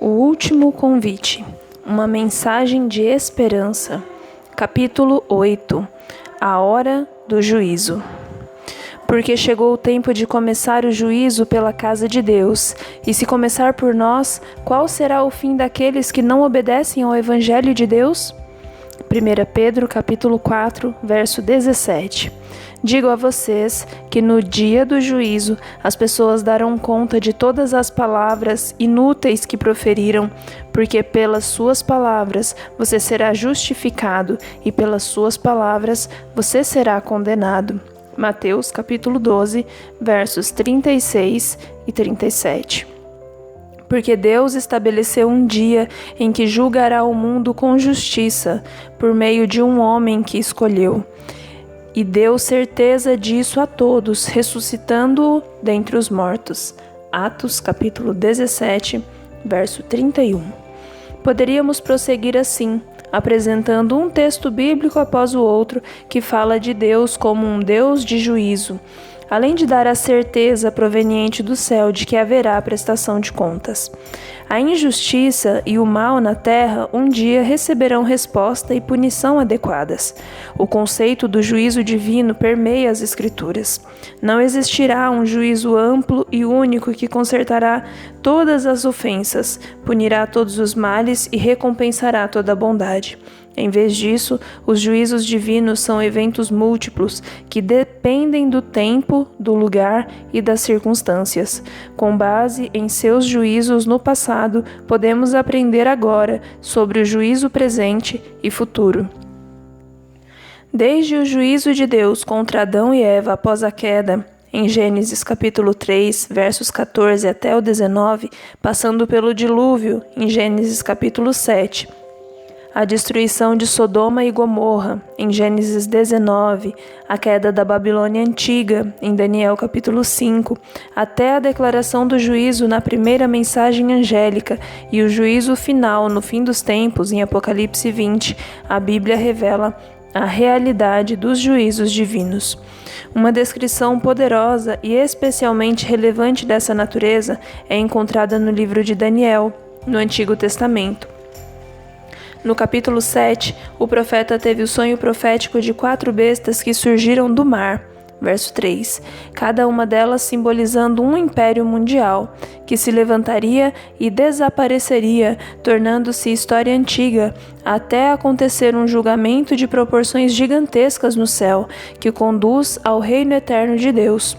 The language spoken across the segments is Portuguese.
O último convite, uma mensagem de esperança. Capítulo 8. A hora do juízo. Porque chegou o tempo de começar o juízo pela casa de Deus, e se começar por nós, qual será o fim daqueles que não obedecem ao Evangelho de Deus? 1 Pedro capítulo 4, verso 17. Digo a vocês que no dia do juízo as pessoas darão conta de todas as palavras inúteis que proferiram, porque pelas suas palavras você será justificado e pelas suas palavras você será condenado. Mateus capítulo 12, versos 36 e 37. Porque Deus estabeleceu um dia em que julgará o mundo com justiça, por meio de um homem que escolheu. E deu certeza disso a todos, ressuscitando-o dentre os mortos. Atos capítulo 17, verso 31. Poderíamos prosseguir assim, apresentando um texto bíblico após o outro que fala de Deus como um Deus de juízo, além de dar a certeza proveniente do céu de que haverá prestação de contas. A injustiça e o mal na terra um dia receberão resposta e punição adequadas. O conceito do juízo divino permeia as Escrituras. Não existirá um juízo amplo e único que consertará todas as ofensas, punirá todos os males e recompensará toda a bondade. Em vez disso, os juízos divinos são eventos múltiplos que dependem do tempo, do lugar e das circunstâncias. Com base em seus juízos no passado, podemos aprender agora sobre o juízo presente e futuro. Desde o juízo de Deus contra Adão e Eva após a queda, em Gênesis capítulo 3, versos 14 até o 19, passando pelo dilúvio, em Gênesis capítulo 7, a destruição de Sodoma e Gomorra, em Gênesis 19, a queda da Babilônia Antiga, em Daniel capítulo 5, até a declaração do juízo na primeira mensagem angélica e o juízo final no fim dos tempos, em Apocalipse 20, a Bíblia revela a realidade dos juízos divinos. Uma descrição poderosa e especialmente relevante dessa natureza é encontrada no livro de Daniel, no Antigo Testamento. No capítulo 7, o profeta teve o sonho profético de 4 bestas que surgiram do mar, verso 3, cada uma delas simbolizando um império mundial, que se levantaria e desapareceria, tornando-se história antiga, até acontecer um julgamento de proporções gigantescas no céu, que conduz ao reino eterno de Deus.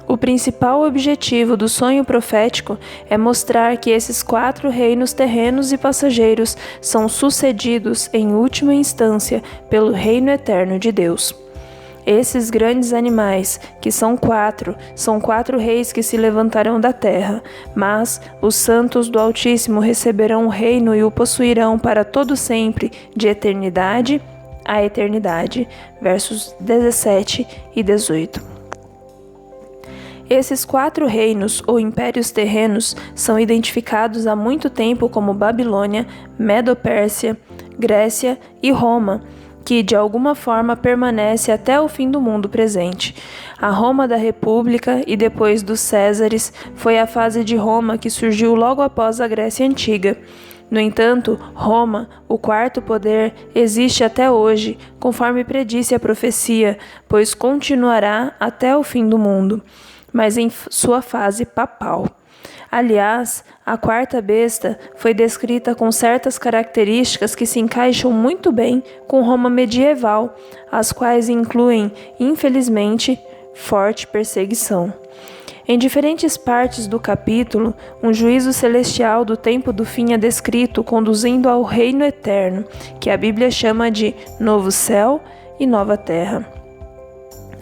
O principal objetivo do sonho profético é mostrar que esses 4 reinos terrenos e passageiros são sucedidos, em última instância, pelo reino eterno de Deus. Esses grandes animais, que são 4 reis que se levantarão da terra, mas os santos do Altíssimo receberão o reino e o possuirão para todo sempre, de eternidade a eternidade. Versos 17 e 18. Esses 4 reinos ou impérios terrenos são identificados há muito tempo como Babilônia, Medo-Pérsia, Grécia e Roma, que de alguma forma permanece até o fim do mundo presente. A Roma da República e depois dos Césares foi a fase de Roma que surgiu logo após a Grécia Antiga. No entanto, Roma, o 4º poder, existe até hoje, conforme predisse a profecia, pois continuará até o fim do mundo, mas em sua fase papal. Aliás, a 4ª besta foi descrita com certas características que se encaixam muito bem com Roma medieval, as quais incluem, infelizmente, forte perseguição. Em diferentes partes do capítulo, um juízo celestial do tempo do fim é descrito, conduzindo ao reino eterno, que a Bíblia chama de novo céu e nova terra.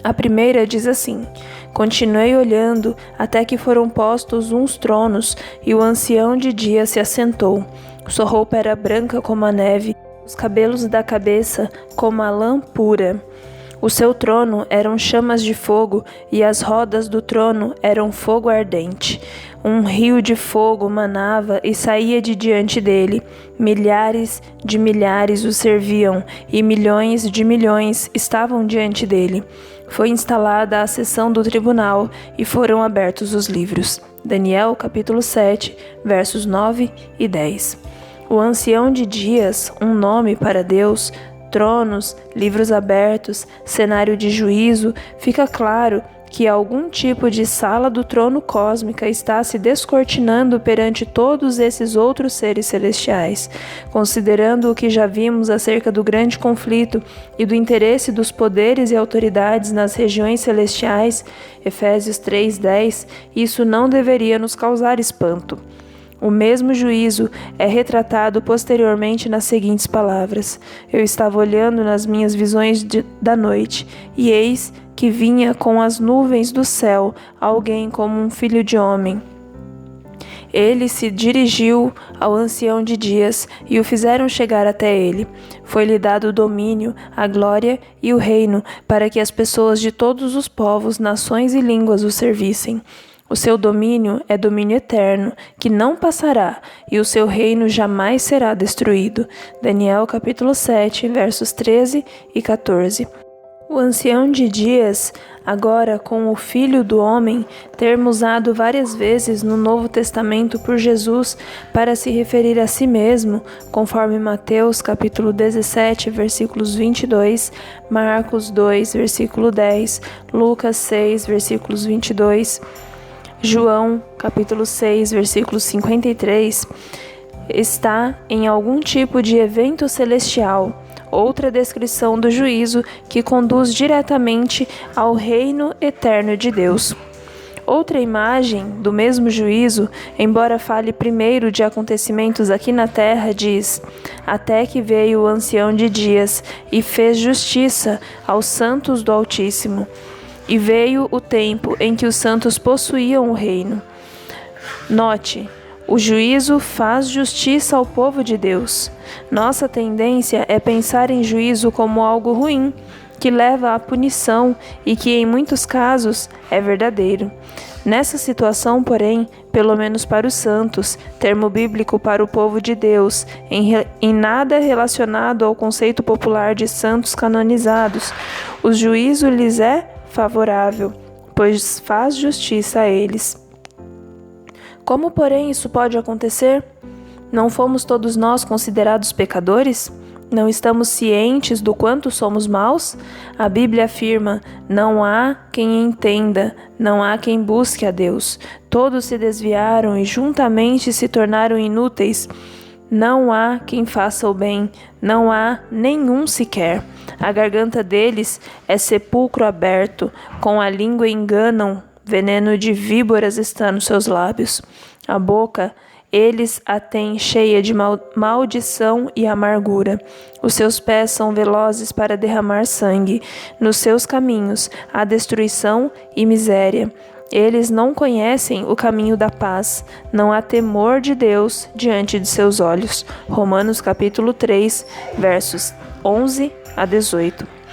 A primeira diz assim: continuei olhando até que foram postos uns tronos, e o ancião de dia se assentou. Sua roupa era branca como a neve, os cabelos da cabeça como a lã pura. O seu trono eram chamas de fogo, e as rodas do trono eram fogo ardente. Um rio de fogo manava e saía de diante dele. Milhares de milhares o serviam, e milhões de milhões estavam diante dele. foi instalada a sessão do tribunal e foram abertos os livros. Daniel, capítulo 7, versos 9 e 10. O ancião de dias, um nome para Deus, tronos, livros abertos, cenário de juízo, fica claro que algum tipo de sala do trono cósmica está se descortinando perante todos esses outros seres celestiais. Considerando o que já vimos acerca do grande conflito e do interesse dos poderes e autoridades nas regiões celestiais, Efésios 3:10, isso não deveria nos causar espanto. O mesmo juízo é retratado posteriormente nas seguintes palavras: Eu estava olhando nas minhas visões da noite, e eis que vinha com as nuvens do céu alguém como um filho de homem. Ele se dirigiu ao ancião de dias e o fizeram chegar até ele. Foi-lhe dado o domínio, a glória e o reino, para que as pessoas de todos os povos, nações e línguas o servissem. O seu domínio é domínio eterno, que não passará, e o seu reino jamais será destruído. Daniel capítulo 7, versos 13 e 14. O ancião de dias, agora com o Filho do Homem, termo usado várias vezes no Novo Testamento por Jesus para se referir a si mesmo, conforme Mateus capítulo 17, versículos 22, Marcos 2, versículo 10, Lucas 6, versículos 22, João capítulo 6, versículo 53, está em algum tipo de evento celestial, outra descrição do juízo que conduz diretamente ao reino eterno de Deus. Outra imagem do mesmo juízo, embora fale primeiro de acontecimentos aqui na terra, diz: Até que veio o ancião de dias e fez justiça aos santos do Altíssimo. E veio o tempo em que os santos possuíam o reino. Note, o juízo faz justiça ao povo de Deus. Nossa tendência é pensar em juízo como algo ruim, que leva à punição e que, em muitos casos, é verdadeiro. Nessa situação, porém, pelo menos para os santos, termo bíblico para o povo de Deus, em nada relacionado ao conceito popular de santos canonizados, o juízo lhes é favorável, pois faz justiça a eles. Como, porém, isso pode acontecer? Não fomos todos nós considerados pecadores? Não estamos cientes do quanto somos maus? A Bíblia afirma: não há quem entenda, não há quem busque a Deus. Todos se desviaram e juntamente se tornaram inúteis. Não há quem faça o bem, não há nenhum sequer. A garganta deles é sepulcro aberto, com a língua enganam, veneno de víboras está nos seus lábios. A boca, eles a têm cheia de maldição e amargura. Os seus pés são velozes para derramar sangue. Nos seus caminhos há destruição e miséria. Eles não conhecem o caminho da paz. Não há temor de Deus diante de seus olhos. Romanos capítulo 3, versos 11 a 18.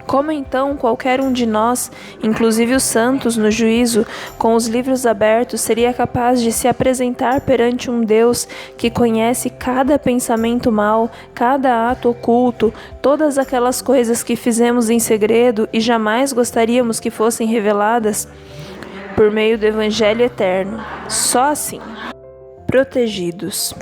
Como então qualquer um de nós, inclusive os santos no juízo, com os livros abertos, seria capaz de se apresentar perante um Deus que conhece cada pensamento mau, cada ato oculto, todas aquelas coisas que fizemos em segredo e jamais gostaríamos que fossem reveladas? Por meio do Evangelho eterno, só assim. Protegidos.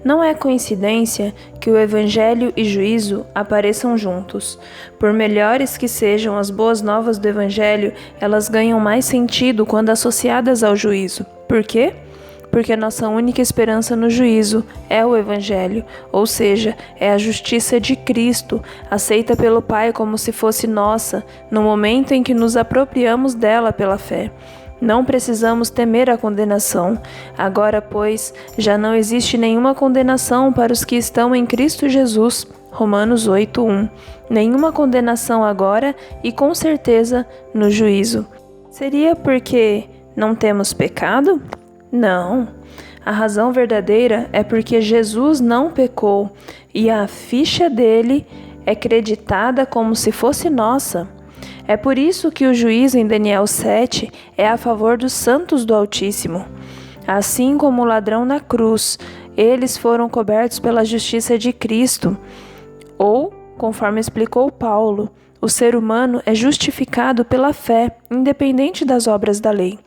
Não é coincidência que o Evangelho e juízo apareçam juntos. Por melhores que sejam as boas novas do Evangelho, elas ganham mais sentido quando associadas ao juízo. Por quê? Porque nossa única esperança no juízo é o Evangelho, ou seja, é a justiça de Cristo, aceita pelo Pai como se fosse nossa, no momento em que nos apropriamos dela pela fé. Não precisamos temer a condenação. Agora, pois, já não existe nenhuma condenação para os que estão em Cristo Jesus. Romanos 8:1. Nenhuma condenação agora e com certeza no juízo. Seria porque não temos pecado? Não. A razão verdadeira é porque Jesus não pecou e a ficha dele é creditada como se fosse nossa. É por isso que o juízo em Daniel 7 é a favor dos santos do Altíssimo. Assim como o ladrão na cruz, eles foram cobertos pela justiça de Cristo. Ou, conforme explicou Paulo, o ser humano é justificado pela fé, independente das obras da lei.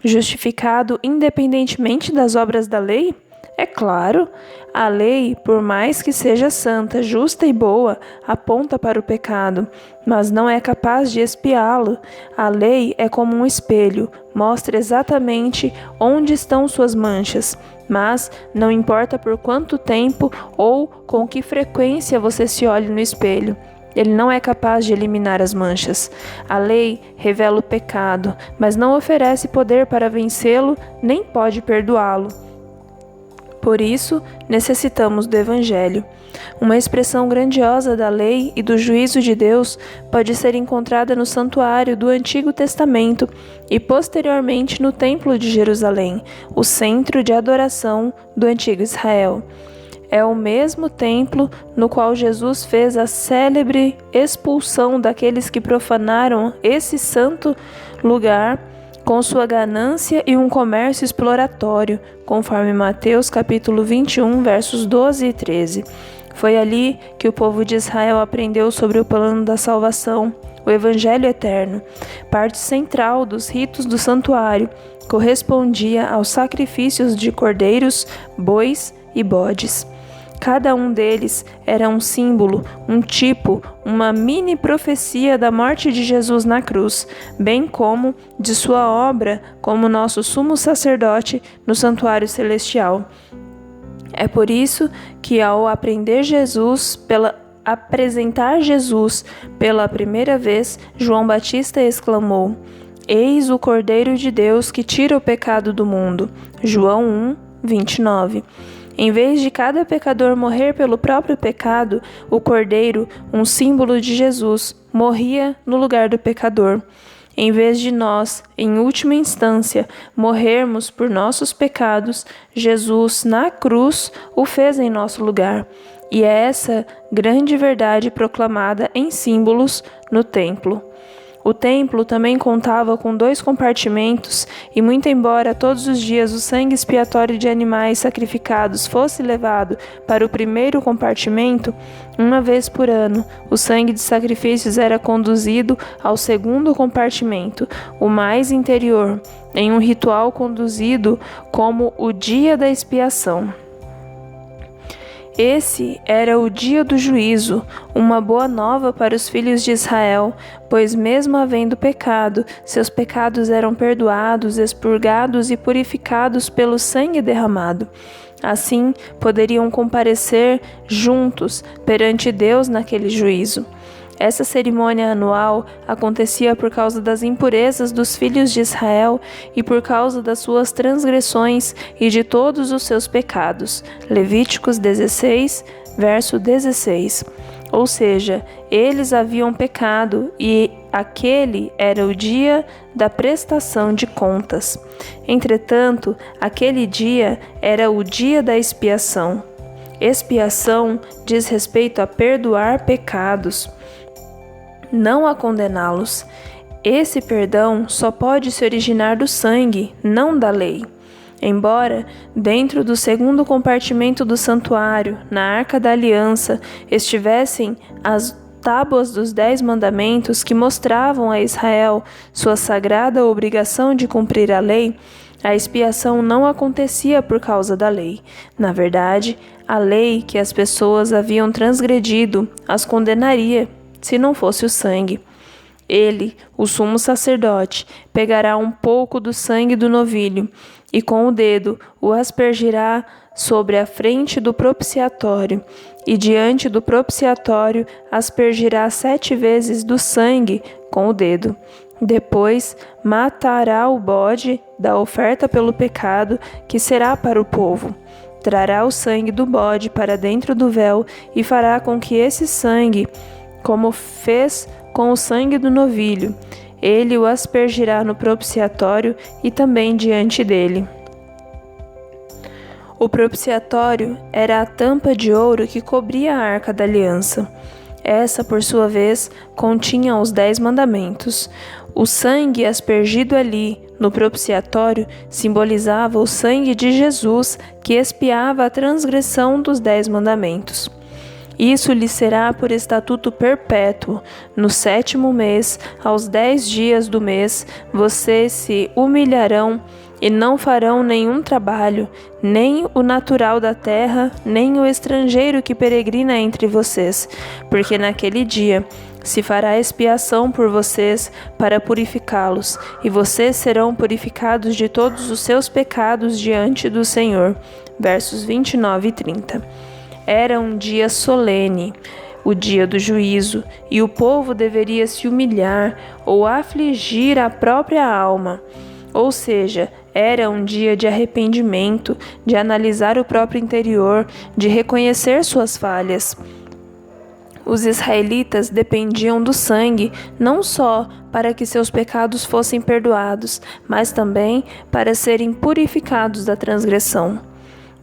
Justificado independentemente das obras da lei? É claro, a lei, por mais que seja santa, justa e boa, aponta para o pecado, mas não é capaz de expiá-lo. A lei é como um espelho, mostra exatamente onde estão suas manchas, mas não importa por quanto tempo ou com que frequência você se olhe no espelho. Ele não é capaz de eliminar as manchas. A lei revela o pecado, mas não oferece poder para vencê-lo, nem pode perdoá-lo. Por isso, necessitamos do Evangelho. Uma expressão grandiosa da lei e do juízo de Deus pode ser encontrada no santuário do Antigo Testamento e posteriormente no Templo de Jerusalém, o centro de adoração do antigo Israel. É o mesmo templo no qual Jesus fez a célebre expulsão daqueles que profanaram esse santo lugar com sua ganância e um comércio exploratório, conforme Mateus capítulo 21, versos 12 e 13. Foi ali que o povo de Israel aprendeu sobre o plano da salvação, o Evangelho eterno. Parte central dos ritos do santuário correspondia aos sacrifícios de cordeiros, bois e bodes. Cada um deles era um símbolo, um tipo, uma mini profecia da morte de Jesus na cruz, bem como de sua obra como nosso sumo sacerdote no santuário celestial. É por isso que ao apresentar Jesus pela primeira vez, João Batista exclamou: "Eis o Cordeiro de Deus que tira o pecado do mundo." João 1, 29. Em vez de cada pecador morrer pelo próprio pecado, o Cordeiro, um símbolo de Jesus, morria no lugar do pecador. Em vez de nós, em última instância, morrermos por nossos pecados, Jesus, na cruz, o fez em nosso lugar. E é essa grande verdade proclamada em símbolos no templo. O templo também contava com 2 compartimentos, e muito embora todos os dias o sangue expiatório de animais sacrificados fosse levado para o primeiro compartimento, uma vez por ano, o sangue de sacrifícios era conduzido ao segundo compartimento, o mais interior, em um ritual conduzido como o dia da expiação. Esse era o dia do juízo, uma boa nova para os filhos de Israel, pois mesmo havendo pecado, seus pecados eram perdoados, expurgados e purificados pelo sangue derramado. Assim, poderiam comparecer juntos perante Deus naquele juízo. Essa cerimônia anual acontecia por causa das impurezas dos filhos de Israel e por causa das suas transgressões e de todos os seus pecados. Levíticos 16, verso 16. Ou seja, eles haviam pecado e aquele era o dia da prestação de contas. Entretanto, aquele dia era o dia da expiação. Expiação diz respeito a perdoar pecados, não a condená-los. Esse perdão só pode se originar do sangue, não da lei. Embora, dentro do segundo compartimento do santuário, na Arca da Aliança, estivessem as tábuas dos 10 mandamentos que mostravam a Israel sua sagrada obrigação de cumprir a lei, a expiação não acontecia por causa da lei. Na verdade, a lei que as pessoas haviam transgredido as condenaria, se não fosse o sangue. Ele, o sumo sacerdote, pegará um pouco do sangue do novilho e com o dedo o aspergirá sobre a frente do propiciatório, e diante do propiciatório aspergirá 7 vezes do sangue com o dedo. Depois matará o bode da oferta pelo pecado, que será para o povo. Trará o sangue do bode para dentro do véu e fará com que esse sangue, como fez com o sangue do novilho, ele o aspergirá no propiciatório e também diante dele. O propiciatório era a tampa de ouro que cobria a Arca da Aliança. Essa, por sua vez, continha os 10 mandamentos. O sangue aspergido ali, no propiciatório, simbolizava o sangue de Jesus, que expiava a transgressão dos 10 mandamentos. Isso lhe será por estatuto perpétuo. No 7º mês, aos 10 dias do mês, vocês se humilharão e não farão nenhum trabalho, nem o natural da terra, nem o estrangeiro que peregrina entre vocês, porque naquele dia se fará expiação por vocês para purificá-los, e vocês serão purificados de todos os seus pecados diante do Senhor. Versos 29 e 30. Era um dia solene, o dia do juízo, e o povo deveria se humilhar ou afligir a própria alma. Ou seja, era um dia de arrependimento, de analisar o próprio interior, de reconhecer suas falhas. Os israelitas dependiam do sangue não só para que seus pecados fossem perdoados, mas também para serem purificados da transgressão.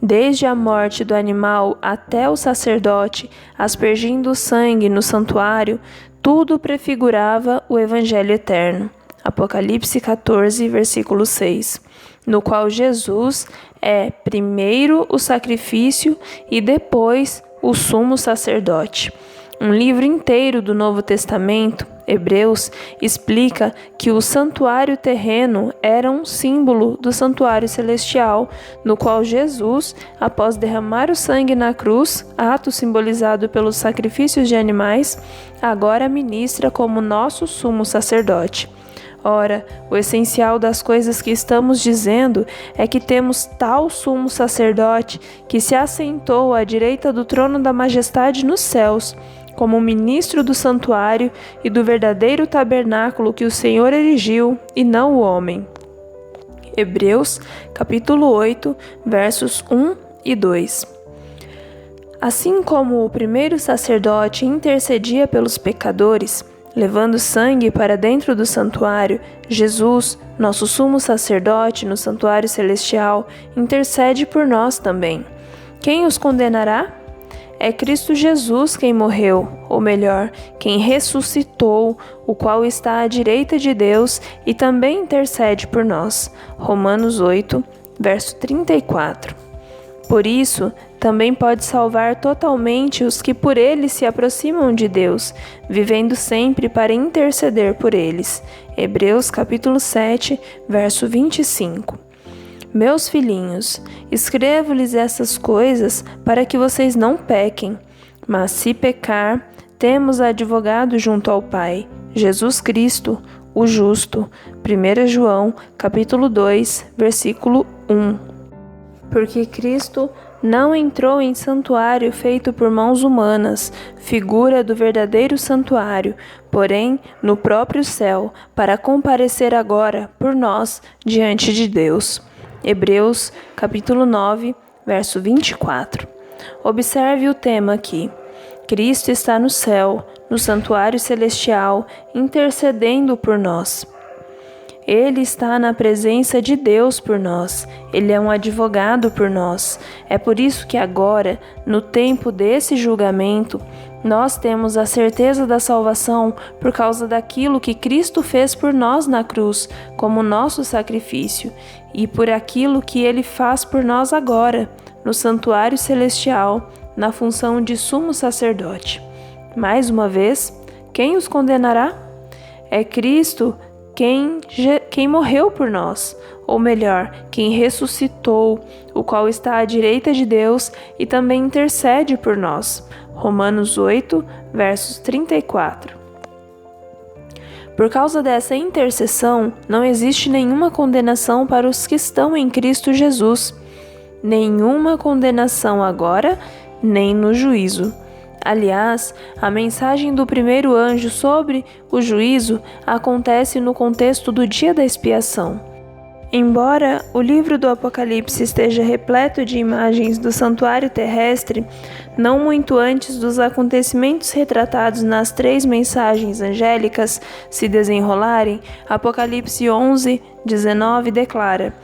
Desde a morte do animal até o sacerdote aspergindo o sangue no santuário, tudo prefigurava o Evangelho eterno. Apocalipse 14, versículo 6, no qual Jesus é primeiro o sacrifício e depois o sumo sacerdote. Um livro inteiro do Novo Testamento, Hebreus, explica que o santuário terreno era um símbolo do santuário celestial, no qual Jesus, após derramar o sangue na cruz, ato simbolizado pelos sacrifícios de animais, agora ministra como nosso sumo sacerdote. Ora, o essencial das coisas que estamos dizendo é que temos tal sumo sacerdote que se assentou à direita do trono da majestade nos céus, como ministro do santuário e do verdadeiro tabernáculo que o Senhor erigiu, e não o homem. Hebreus, capítulo 8, versos 1 e 2. Assim como o primeiro sacerdote intercedia pelos pecadores, levando sangue para dentro do santuário, Jesus, nosso sumo sacerdote no santuário celestial, intercede por nós também. Quem os condenará? É Cristo Jesus quem morreu, ou melhor, quem ressuscitou, o qual está à direita de Deus e também intercede por nós. Romanos 8, verso 34. Por isso, também pode salvar totalmente os que por ele se aproximam de Deus, vivendo sempre para interceder por eles. Hebreus capítulo 7, verso 25. Meus filhinhos, escrevo-lhes essas coisas para que vocês não pequem. Mas se pecar, temos advogado junto ao Pai, Jesus Cristo, o justo. 1 João, capítulo 2, versículo 1. Porque Cristo não entrou em santuário feito por mãos humanas, figura do verdadeiro santuário, porém no próprio céu, para comparecer agora por nós diante de Deus. Hebreus, capítulo 9, verso 24. Observe o tema aqui. Cristo está no céu, no santuário celestial, intercedendo por nós. Ele está na presença de Deus por nós. Ele é um advogado por nós. É por isso que agora, no tempo desse julgamento, nós temos a certeza da salvação por causa daquilo que Cristo fez por nós na cruz, como nosso sacrifício, e por aquilo que Ele faz por nós agora, no santuário celestial, na função de sumo sacerdote. Mais uma vez, quem os condenará? É Cristo quem morreu por nós, ou melhor, quem ressuscitou, o qual está à direita de Deus e também intercede por nós. Romanos 8, versos 34. Por causa dessa intercessão, não existe nenhuma condenação para os que estão em Cristo Jesus. Nenhuma condenação agora, nem no juízo. Aliás, a mensagem do primeiro anjo sobre o juízo acontece no contexto do dia da expiação. Embora o livro do Apocalipse esteja repleto de imagens do santuário terrestre, não muito antes dos acontecimentos retratados nas 3 mensagens angélicas se desenrolarem, Apocalipse 11, 19 declara: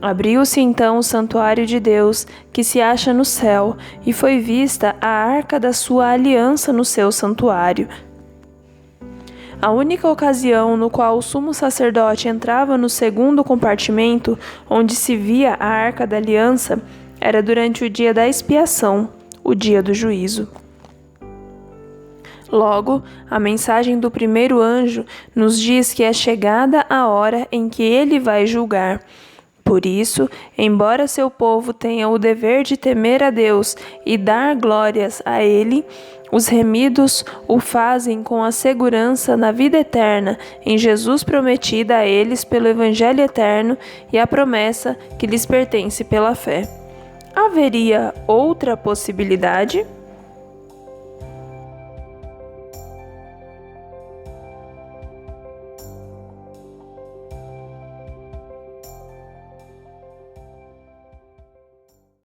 Abriu-se então o santuário de Deus, que se acha no céu, e foi vista a arca da sua aliança no seu santuário. A única ocasião no qual o sumo sacerdote entrava no segundo compartimento, onde se via a arca da aliança, era durante o dia da expiação, o dia do juízo. Logo, a mensagem do primeiro anjo nos diz que é chegada a hora em que ele vai julgar. Por isso, embora seu povo tenha o dever de temer a Deus e dar glórias a Ele, os remidos o fazem com a segurança na vida eterna em Jesus prometida a eles pelo Evangelho eterno e a promessa que lhes pertence pela fé. Haveria outra possibilidade?